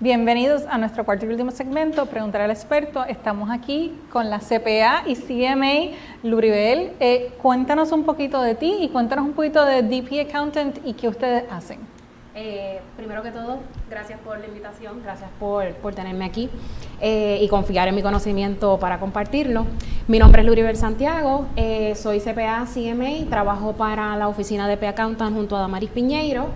Bienvenidos a nuestro cuarto y último segmento, Preguntar al Experto. Estamos aquí con la CPA y CMA Luribel. Cuéntanos un poquito de ti y cuéntanos un poquito de DP Accountant y qué ustedes hacen. Primero que todo, gracias por la invitación, gracias por tenerme aquí y confiar en mi conocimiento para compartirlo. Mi nombre es Luribel Santiago, soy CPA CMA, trabajo para la oficina de P Accountant junto a Damaris Piñeiro.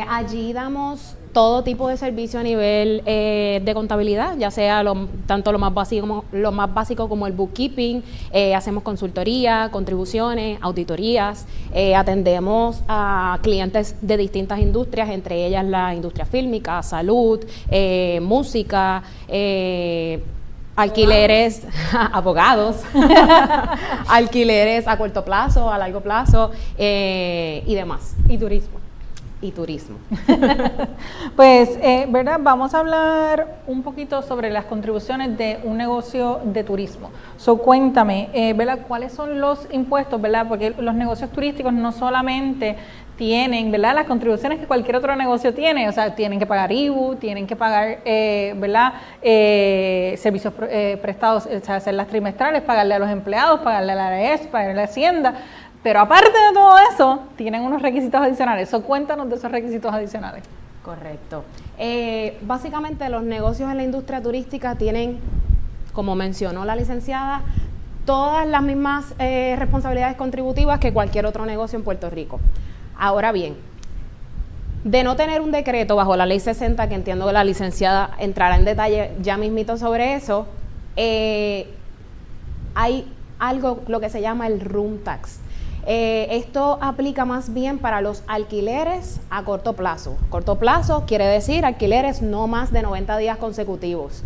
Allí damos todo tipo de servicio a nivel de contabilidad, ya sea tanto lo más básico como el bookkeeping, hacemos consultoría, contribuciones, auditorías, atendemos a clientes de distintas industrias, entre ellas la industria fílmica, salud, música, alquileres, abogados, alquileres a corto plazo, a largo plazo y demás. Y turismo. Pues, ¿verdad? Vamos a hablar un poquito sobre las contribuciones de un negocio de turismo. Cuéntame, ¿verdad? ¿Cuáles son los impuestos, verdad? Porque los negocios turísticos no solamente tienen, ¿verdad?, las contribuciones que cualquier otro negocio tiene, o sea, tienen que pagar IBU, tienen que pagar, ¿verdad?, servicios prestados, o sea, hacer las trimestrales, pagarle a los empleados, pagarle a la ARS, pagarle a la Hacienda. Pero aparte de todo eso, tienen unos requisitos adicionales. Cuéntanos de esos requisitos adicionales. Correcto. Básicamente los negocios en la industria turística tienen, como mencionó la licenciada, todas las mismas responsabilidades contributivas que cualquier otro negocio en Puerto Rico. Ahora bien, de no tener un decreto bajo la ley 60, que entiendo que la licenciada entrará en detalle ya mismito sobre eso, hay algo, lo que se llama el room tax. Esto aplica más bien para los alquileres a corto plazo. Corto plazo quiere decir alquileres no más de 90 días consecutivos.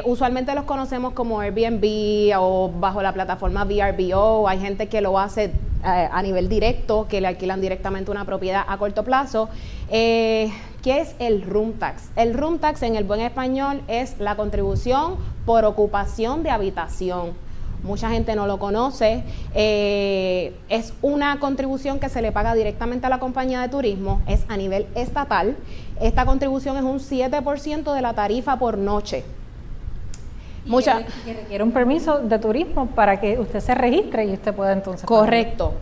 Usualmente los conocemos como Airbnb o bajo la plataforma VRBO. Hay gente que lo hace a nivel directo, que le alquilan directamente una propiedad a corto plazo. ¿Qué es el room tax? El room tax en el buen español es la contribución por ocupación de habitación. Mucha gente no lo conoce, es una contribución que se le paga directamente a la compañía de turismo, es a nivel estatal. Esta contribución es un 7% de la tarifa por noche. Y requiere un permiso de turismo para que usted se registre y usted pueda entonces... Correcto,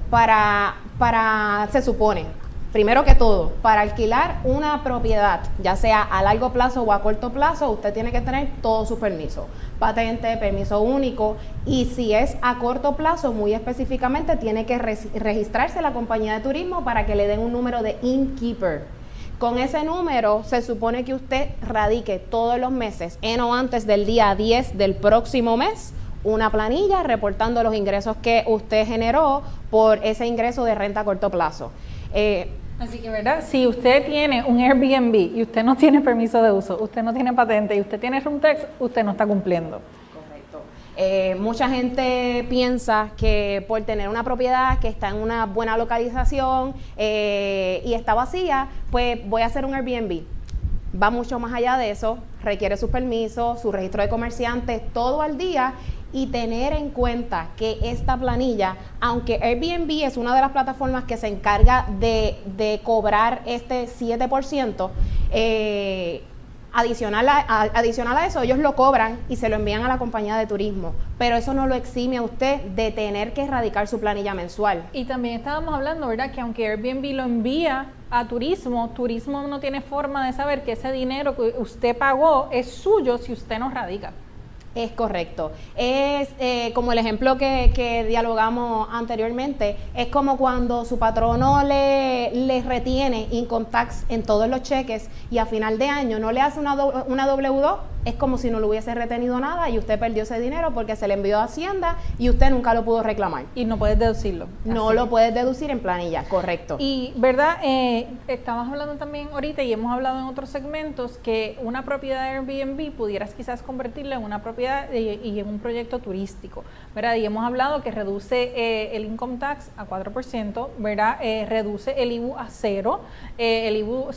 se supone, primero que todo, para alquilar una propiedad, ya sea a largo plazo o a corto plazo, usted tiene que tener todos sus permisos, patente, permiso único, y si es a corto plazo, muy específicamente, tiene que registrarse en la compañía de turismo para que le den un número de innkeeper. Con ese número se supone que usted radique todos los meses, en o antes del día 10 del próximo mes, una planilla reportando los ingresos que usted generó por ese ingreso de renta a corto plazo. Así que, ¿verdad? Si usted tiene un Airbnb y usted no tiene permiso de uso, usted no tiene patente y usted tiene room tax, usted no está cumpliendo. Correcto. Mucha gente piensa que por tener una propiedad que está en una buena localización y está vacía, pues voy a hacer un Airbnb. Va mucho más allá de eso, requiere sus permisos, su registro de comerciantes, todo al día, y tener en cuenta que esta planilla, aunque Airbnb es una de las plataformas que se encarga de cobrar este 7%, adicional a eso, ellos lo cobran y se lo envían a la compañía de turismo, pero eso no lo exime a usted de tener que erradicar su planilla mensual. Y también estábamos hablando, ¿verdad?, que aunque Airbnb lo envía a turismo no tiene forma de saber que ese dinero que usted pagó es suyo si usted no radica. Es correcto. Es como el ejemplo que dialogamos anteriormente, es como cuando su patrono le retiene income tax en todos los cheques y a final de año no le hace una W2, es como si no le hubiese retenido nada y usted perdió ese dinero porque se le envió a Hacienda y usted nunca lo pudo reclamar. Y no puedes deducirlo. No lo puedes deducir en planilla, correcto. Y, ¿verdad? Estamos hablando también ahorita y hemos hablado en otros segmentos que una propiedad de Airbnb pudieras quizás convertirla en una propiedad y en un proyecto turístico, ¿verdad? Y hemos hablado que reduce el income tax a 4%, ¿verdad? Reduce el IBU a 0, el IBU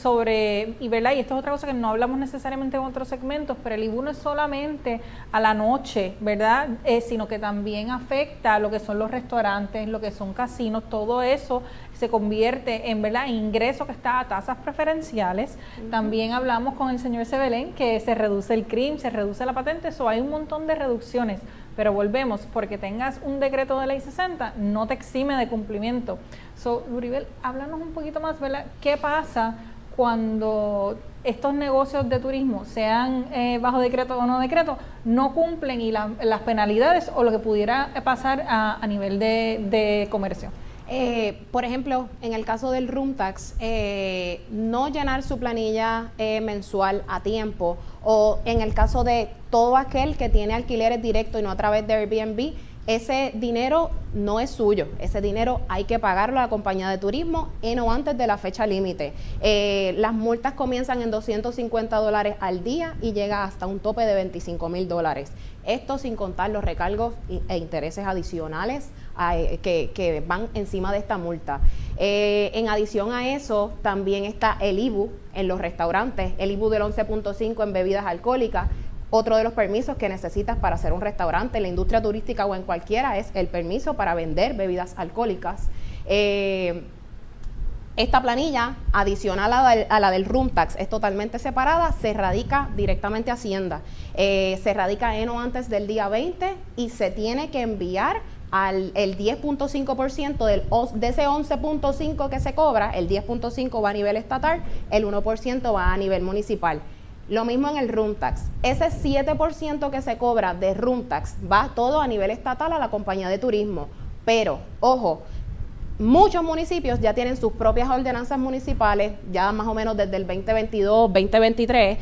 y, ¿verdad? Y esto es otra cosa que no hablamos necesariamente en otros segmentos, pero el IBU no es solamente a la noche, ¿verdad? Sino que también afecta a lo que son los restaurantes, lo que son casinos, todo eso se convierte en, ¿verdad?, ingreso que está a tasas preferenciales. También hablamos con el señor Sebelén que se reduce el crimen, se reduce la patente, eso hay un montón de reducciones, pero volvemos, porque tengas un decreto de ley 60, no te exime de cumplimiento. Luribel, háblanos un poquito más, ¿verdad?, ¿qué pasa cuando estos negocios de turismo, sean bajo decreto o no decreto, no cumplen y las penalidades o lo que pudiera pasar a nivel de comercio? Por ejemplo, en el caso del room tax, no llenar su planilla mensual a tiempo, o en el caso de todo aquel que tiene alquileres directos y no a través de Airbnb, ese dinero no es suyo, ese dinero hay que pagarlo a la compañía de turismo en o antes de la fecha límite. Las multas comienzan en $250 al día y llega hasta un tope de $25,000. Esto sin contar los recargos e intereses adicionales que van encima de esta multa. En adición a eso, también está el IBU en los restaurantes, el IBU del 11.5 en bebidas alcohólicas. Otro de los permisos que necesitas para hacer un restaurante en la industria turística o en cualquiera es el permiso para vender bebidas alcohólicas. Esta planilla, adicional a la del room tax, es totalmente separada, se radica directamente a Hacienda. Se radica en o antes del día 20 y se tiene que enviar el 10.5% de ese 11.5 que se cobra, el 10.5 va a nivel estatal, el 1% va a nivel municipal. Lo mismo en el room tax. Ese 7% que se cobra de room tax va todo a nivel estatal a la compañía de turismo. Pero, ojo, muchos municipios ya tienen sus propias ordenanzas municipales, ya más o menos desde el 2022, 2023,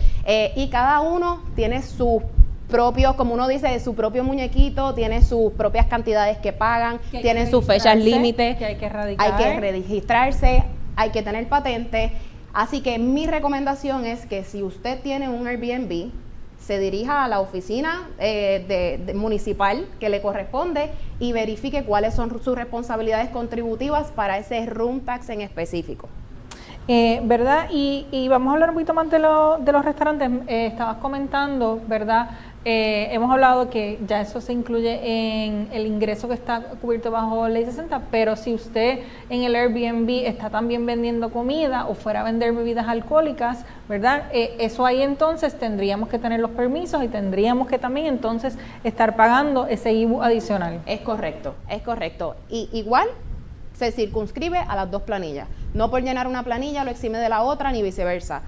y cada uno tiene sus propios, como uno dice, su propio muñequito, tiene sus propias cantidades que pagan, tienen sus fechas límites, que hay que registrarse, hay que tener patente. Así que mi recomendación es que si usted tiene un Airbnb, se dirija a la oficina municipal que le corresponde y verifique cuáles son sus responsabilidades contributivas para ese room tax en específico. ¿Verdad? Y vamos a hablar un poquito más de los restaurantes. Estabas comentando, ¿verdad? Hemos hablado que ya eso se incluye en el ingreso que está cubierto bajo ley 60, pero si usted en el Airbnb está también vendiendo comida o fuera a vender bebidas alcohólicas, ¿verdad? Eso ahí entonces tendríamos que tener los permisos y tendríamos que también entonces estar pagando ese IBU adicional. Es correcto, es correcto. Y igual se circunscribe a las dos planillas. No por llenar una planilla lo exime de la otra ni viceversa.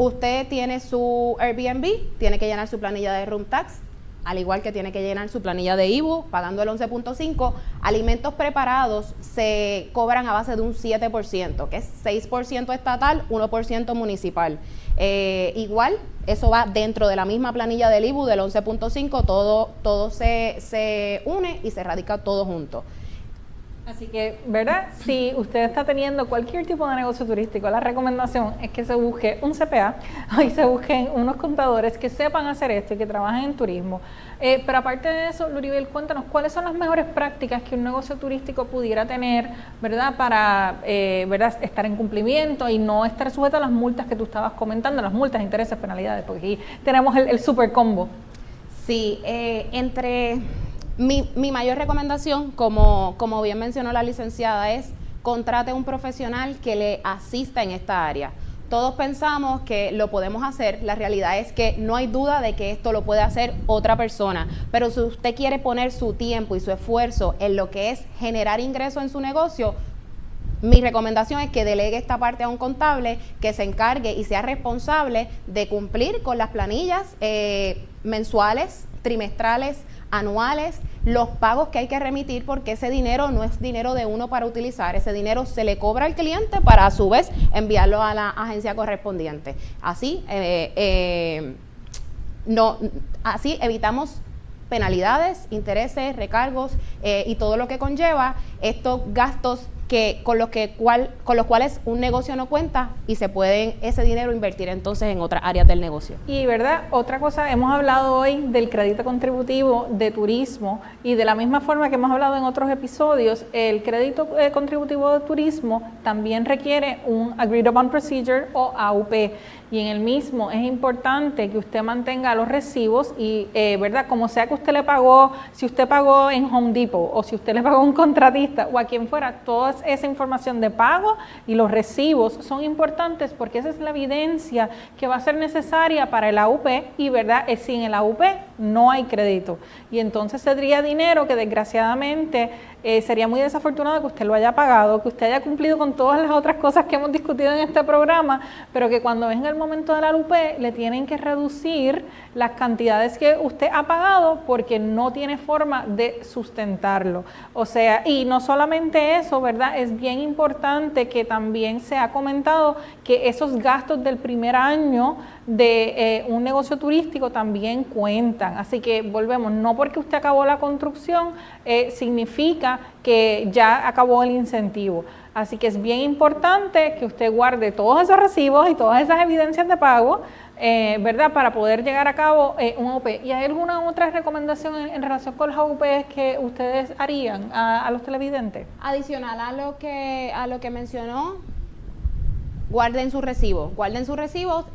Usted tiene su Airbnb, tiene que llenar su planilla de room tax, al igual que tiene que llenar su planilla de IBU, pagando el 11.5. Alimentos preparados se cobran a base de un 7%, que es 6% estatal, 1% municipal. Igual, eso va dentro de la misma planilla del IBU del 11.5, todo se une y se radica todo junto. Así que, ¿verdad? Si usted está teniendo cualquier tipo de negocio turístico, la recomendación es que se busque un CPA y se busquen unos contadores que sepan hacer esto y que trabajen en turismo. Pero aparte de eso, Luribel, cuéntanos, ¿cuáles son las mejores prácticas que un negocio turístico pudiera tener, ¿verdad? Para ¿verdad?, estar en cumplimiento y no estar sujeto a las multas que tú estabas comentando, las multas, intereses, penalidades, porque aquí tenemos el super combo. Sí, Mi mayor recomendación, como bien mencionó la licenciada, es contrate un profesional que le asista en esta área. Todos pensamos que lo podemos hacer, la realidad es que no hay duda de que esto lo puede hacer otra persona, pero si usted quiere poner su tiempo y su esfuerzo en lo que es generar ingresos en su negocio, mi recomendación es que delegue esta parte a un contable que se encargue y sea responsable de cumplir con las planillas mensuales, trimestrales, anuales, los pagos que hay que remitir, porque ese dinero no es dinero de uno para utilizar, ese dinero se le cobra al cliente para a su vez enviarlo a la agencia correspondiente. Así, así evitamos penalidades, intereses, recargos y todo lo que conlleva estos gastos con los cuales un negocio no cuenta y se pueden ese dinero invertir entonces en otras áreas del negocio. Y verdad, otra cosa, hemos hablado hoy del crédito contributivo de turismo y de la misma forma que hemos hablado en otros episodios, el crédito contributivo de turismo también requiere un Agreed Upon Procedure o AUP. Y en el mismo es importante que usted mantenga los recibos y, ¿verdad? Como sea que usted le pagó, si usted pagó en Home Depot o si usted le pagó a un contratista o a quien fuera, toda esa información de pago y los recibos son importantes porque esa es la evidencia que va a ser necesaria para el AUP y, ¿verdad? Sin el AUP no hay crédito. Y entonces sería dinero que desgraciadamente sería muy desafortunado que usted lo haya pagado, que usted haya cumplido con todas las otras cosas que hemos discutido en este programa, pero que cuando venga el momento de la AUP le tienen que reducir las cantidades que usted ha pagado porque no tiene forma de sustentarlo. O sea, y no solamente eso, ¿verdad? Es bien importante que también se ha comentado que esos gastos del primer año de un negocio turístico también cuentan. Así que volvemos, no porque usted acabó la construcción significa que ya acabó el incentivo. Así que es bien importante que usted guarde todos esos recibos y todas esas evidencias de pago, ¿verdad? Para poder llegar a cabo un AUP. ¿Y hay alguna otra recomendación en relación con los AUP que ustedes harían a los televidentes? Adicional a lo que mencionó, guarden sus recibos.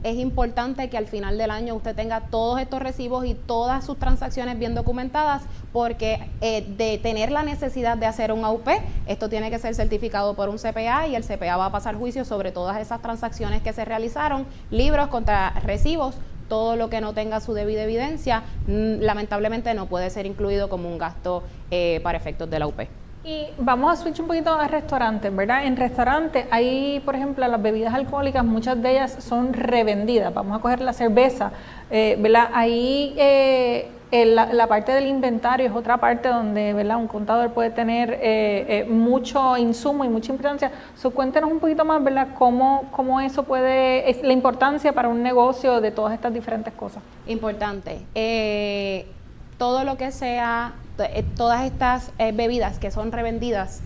Es importante que al final del año usted tenga todos estos recibos y todas sus transacciones bien documentadas, porque de tener la necesidad de hacer un AUP, esto tiene que ser certificado por un CPA y el CPA va a pasar juicio sobre todas esas transacciones que se realizaron, libros contra recibos. Todo lo que no tenga su debida evidencia, lamentablemente no puede ser incluido como un gasto para efectos de la AUP. Y vamos a switch un poquito a restaurantes, ¿verdad? En restaurantes hay, por ejemplo, las bebidas alcohólicas, muchas de ellas son revendidas. Vamos a coger la cerveza, ¿verdad? Ahí la parte del inventario es otra parte donde, ¿verdad? Un contador puede tener mucho insumo y mucha importancia. Cuéntenos un poquito más, ¿verdad? Cómo eso es la importancia para un negocio de todas estas diferentes cosas. Importante. Todo lo que sea, todas estas bebidas que son revendidas,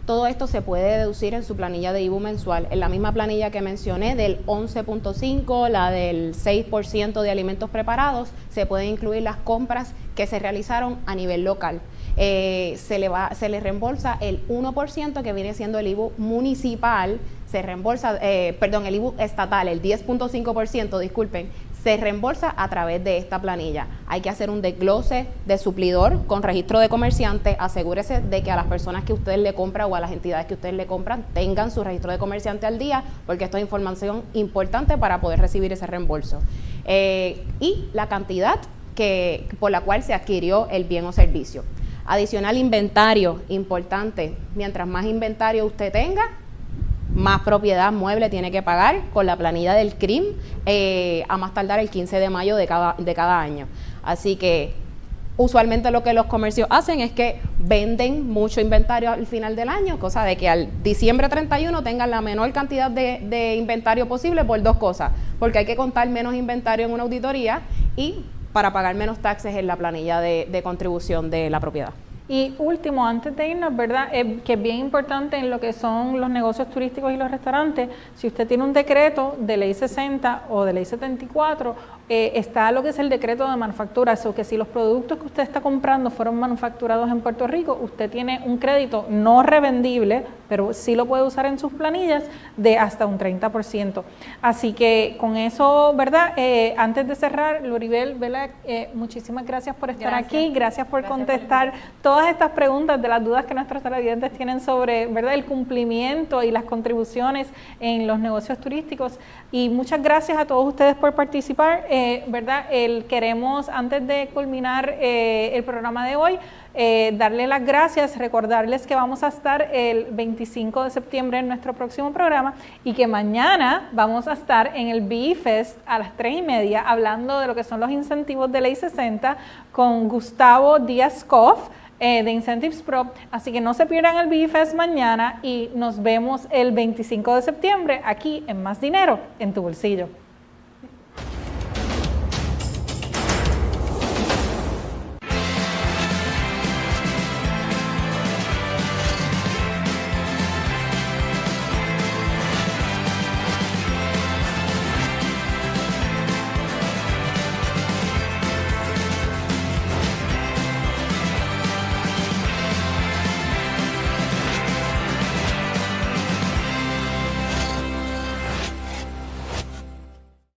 todo esto se puede deducir en su planilla de IBU mensual. En la misma planilla que mencioné del 11.5, la del 6% de alimentos preparados, se pueden incluir las compras que se realizaron a nivel local. Se le reembolsa el 1% que viene siendo el IBU municipal, se reembolsa, el IBU estatal, el 10.5%, disculpen, se reembolsa a través de esta planilla. Hay que hacer un desglose de suplidor con registro de comerciante. Asegúrese de que a las personas que usted le compra o a las entidades que ustedes le compran tengan su registro de comerciante al día, porque esto es información importante para poder recibir ese reembolso. Y la cantidad por la cual se adquirió el bien o servicio. Adicional, inventario, importante. Mientras más inventario usted tenga, más propiedad mueble tiene que pagar con la planilla del CRIM a más tardar el 15 de mayo de cada año. Así que usualmente lo que los comercios hacen es que venden mucho inventario al final del año, cosa de que al diciembre 31 tengan la menor cantidad de inventario posible por dos cosas, porque hay que contar menos inventario en una auditoría y para pagar menos taxes en la planilla de contribución de la propiedad. Y último, antes de irnos, ¿verdad? Que es bien importante en lo que son los negocios turísticos y los restaurantes, si usted tiene un decreto de ley 60 o de ley 74, está lo que es el decreto de manufactura, eso que si los productos que usted está comprando fueron manufacturados en Puerto Rico, usted tiene un crédito no revendible, pero sí lo puede usar en sus planillas de hasta un 30%. Así que con eso, ¿verdad? Antes de cerrar, Loribel, ¿verdad? Muchísimas gracias por estar aquí, gracias por contestar todas estas preguntas de las dudas que nuestros televidentes tienen sobre, ¿verdad?, el cumplimiento y las contribuciones en los negocios turísticos. Y muchas gracias a todos ustedes por participar, ¿verdad? Queremos, antes de culminar el programa de hoy, darle las gracias, recordarles que vamos a estar el 25 de septiembre en nuestro próximo programa y que mañana vamos a estar en el BE-Fest a las 3:30 hablando de lo que son los incentivos de Ley 60 con Gustavo Díaz-Coff de Incentives Pro, así que no se pierdan el BE-Fest mañana y nos vemos el 25 de septiembre aquí en Más Dinero en tu Bolsillo.